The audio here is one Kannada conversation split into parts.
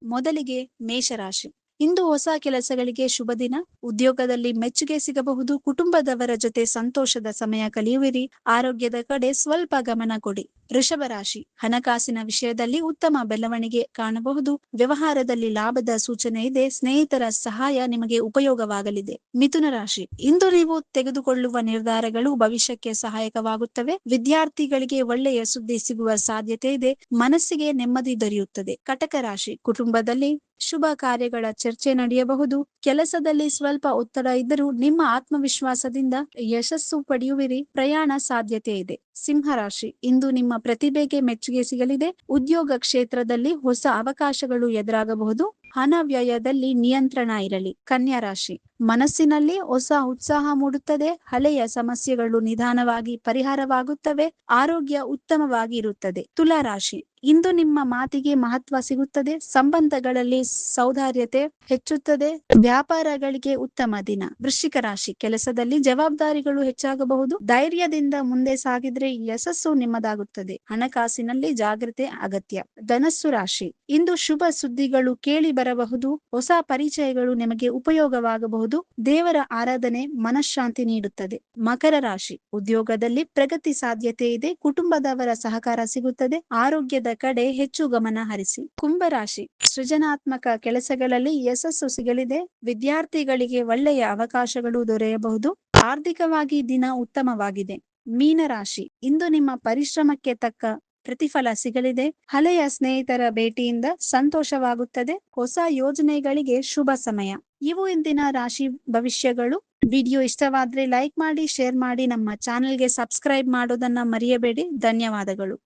ಮೊದಲಿಗೆ ಮೇಷರಾಶಿ. ಇಂದು ಹೊಸ ಕೆಲಸಗಳಿಗೆ ಶುಭ ದಿನ. ಉದ್ಯೋಗದಲ್ಲಿ ಮೆಚ್ಚುಗೆ ಸಿಗಬಹುದು. ಕುಟುಂಬದವರ ಜೊತೆ ಸಂತೋಷದ ಸಮಯ ಕಳೆಯುವಿರಿ. ಆರೋಗ್ಯದ ಕಡೆ ಸ್ವಲ್ಪ ಗಮನ ಕೊಡಿ. ವೃಷಭ ರಾಶಿ. ಹಣಕಾಸಿನ ವಿಷಯದಲ್ಲಿ ಉತ್ತಮ ಬೆಳವಣಿಗೆ ಕಾಣಬಹುದು. ವ್ಯವಹಾರದಲ್ಲಿ ಲಾಭದ ಸೂಚನೆ ಇದೆ. ಸ್ನೇಹಿತರ ಸಹಾಯ ನಿಮಗೆ ಉಪಯೋಗವಾಗಲಿದೆ. ಮಿಥುನ ರಾಶಿ. ಇಂದು ನೀವು ತೆಗೆದುಕೊಳ್ಳುವ ನಿರ್ಧಾರಗಳು ಭವಿಷ್ಯಕ್ಕೆ ಸಹಾಯಕವಾಗುತ್ತವೆ. ವಿದ್ಯಾರ್ಥಿಗಳಿಗೆ ಒಳ್ಳೆಯ ಸುದ್ದಿ ಸಿಗುವ ಸಾಧ್ಯತೆ ಇದೆ. ಮನಸ್ಸಿಗೆ ನೆಮ್ಮದಿ ದೊರೆಯುತ್ತದೆ. ಕಟಕ ರಾಶಿ. ಕುಟುಂಬದಲ್ಲಿ ಶುಭ ಕಾರ್ಯಗಳ ಚರ್ಚೆ ನಡೆಯಬಹುದು. ಕೆಲಸದಲ್ಲಿ ಸ್ವಲ್ಪ ಒತ್ತಡ ಇದ್ದರೂ ನಿಮ್ಮ ಆತ್ಮವಿಶ್ವಾಸದಿಂದ ಯಶಸ್ಸು ಪಡೆಯುವಿರಿ. ಪ್ರಯಾಣ ಸಾಧ್ಯತೆ ಇದೆ. ಸಿಂಹರಾಶಿ. ಇಂದು ನಿಮ್ಮ ಪ್ರತಿಭೆಗೆ ಮೆಚ್ಚುಗೆ ಸಿಗಲಿದೆ. ಉದ್ಯೋಗ ಕ್ಷೇತ್ರದಲ್ಲಿ ಹೊಸ ಅವಕಾಶಗಳು ಎದುರಾಗಬಹುದು. ಹಣ ವ್ಯಯದಲ್ಲಿ ನಿಯಂತ್ರಣ ಇರಲಿ. ಕನ್ಯಾ ರಾಶಿ. ಮನಸ್ಸಿನಲ್ಲಿ ಹೊಸ ಉತ್ಸಾಹ ಮೂಡುತ್ತದೆ. ಹಳೆಯ ಸಮಸ್ಯೆಗಳು ನಿಧಾನವಾಗಿ ಪರಿಹಾರವಾಗುತ್ತವೆ. ಆರೋಗ್ಯ ಉತ್ತಮವಾಗಿ ಇರುತ್ತದೆ. ತುಲಾ ರಾಶಿ. ಇಂದು ನಿಮ್ಮ ಮಾತಿಗೆ ಮಹತ್ವ ಸಿಗುತ್ತದೆ. ಸಂಬಂಧಗಳಲ್ಲಿ ಸೌಹಾರ್ದತೆ ಹೆಚ್ಚುತ್ತದೆ. ವ್ಯಾಪಾರಗಳಿಗೆ ಉತ್ತಮ ದಿನ. ವೃಶ್ಚಿಕ ರಾಶಿ. ಕೆಲಸದಲ್ಲಿ ಜವಾಬ್ದಾರಿಗಳು ಹೆಚ್ಚಾಗಬಹುದು. ಧೈರ್ಯದಿಂದ ಮುಂದೆ ಸಾಗಿದ್ರೆ ಯಶಸ್ಸು ನಿಮ್ಮದಾಗುತ್ತದೆ. ಹಣಕಾಸಿನಲ್ಲಿ ಜಾಗ್ರತೆ ಅಗತ್ಯ. ಧನಸ್ಸು ರಾಶಿ. ಇಂದು ಶುಭ ಸುದ್ದಿಗಳು ಕೇಳಿ ಬರಬಹುದು. ಹೊಸ ಪರಿಚಯಗಳು ನಿಮಗೆ ಉಪಯೋಗವಾಗಬಹುದು. ದೇವರ ಆರಾಧನೆ ಮನಃಶಾಂತಿ ನೀಡುತ್ತದೆ. ಮಕರ ರಾಶಿ. ಉದ್ಯೋಗದಲ್ಲಿ ಪ್ರಗತಿ ಸಾಧ್ಯತೆ ಇದೆ. ಕುಟುಂಬದವರ ಸಹಕಾರ ಸಿಗುತ್ತದೆ. ಆರೋಗ್ಯದ ಕಡೆ ಹೆಚ್ಚು ಗಮನ ಹರಿಸಿ. ಕುಂಭರಾಶಿ. ಸೃಜನಾತ್ಮಕ ಕೆಲಸಗಳಲ್ಲಿ ಯಶಸ್ಸು ಸಿಗಲಿದೆ. ವಿದ್ಯಾರ್ಥಿಗಳಿಗೆ ಒಳ್ಳೆಯ ಅವಕಾಶಗಳು ದೊರೆಯಬಹುದು. ಆರ್ಥಿಕವಾಗಿ ದಿನ ಉತ್ತಮವಾಗಿದೆ. ಮೀನರಾಶಿ. ಇಂದು ನಿಮ್ಮ ಪರಿಶ್ರಮಕ್ಕೆ ತಕ್ಕ ಪ್ರತಿಫಲ ಸಿಗಲಿದೆ. ಹಳೆಯ ಸ್ನೇಹಿತರ ಭೇಟಿಯಿಂದ ಸಂತೋಷವಾಗುತ್ತದೆ. ಹೊಸ ಯೋಜನೆಗಳಿಗೆ ಶುಭ ಸಮಯ. ಇವು ಇಂದಿನ ರಾಶಿ ಭವಿಷ್ಯಗಳು. ವಿಡಿಯೋ ಇಷ್ಟವಾದ್ರೆ ಲೈಕ್ ಮಾಡಿ, ಶೇರ್ ಮಾಡಿ, ನಮ್ಮ ಚಾನೆಲ್ಗೆ ಸಬ್ಸ್ಕ್ರೈಬ್ ಮಾಡೋದನ್ನ ಮರೆಯಬೇಡಿ. ಧನ್ಯವಾದಗಳು.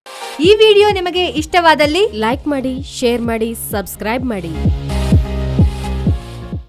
ಈ ವಿಡಿಯೋ ನಿಮಗೆ ಇಷ್ಟವಾದಲ್ಲಿ ಲೈಕ್ ಮಾಡಿ, ಶೇರ್ ಮಾಡಿ, ಸಬ್ಸ್ಕ್ರೈಬ್ ಮಾಡಿ.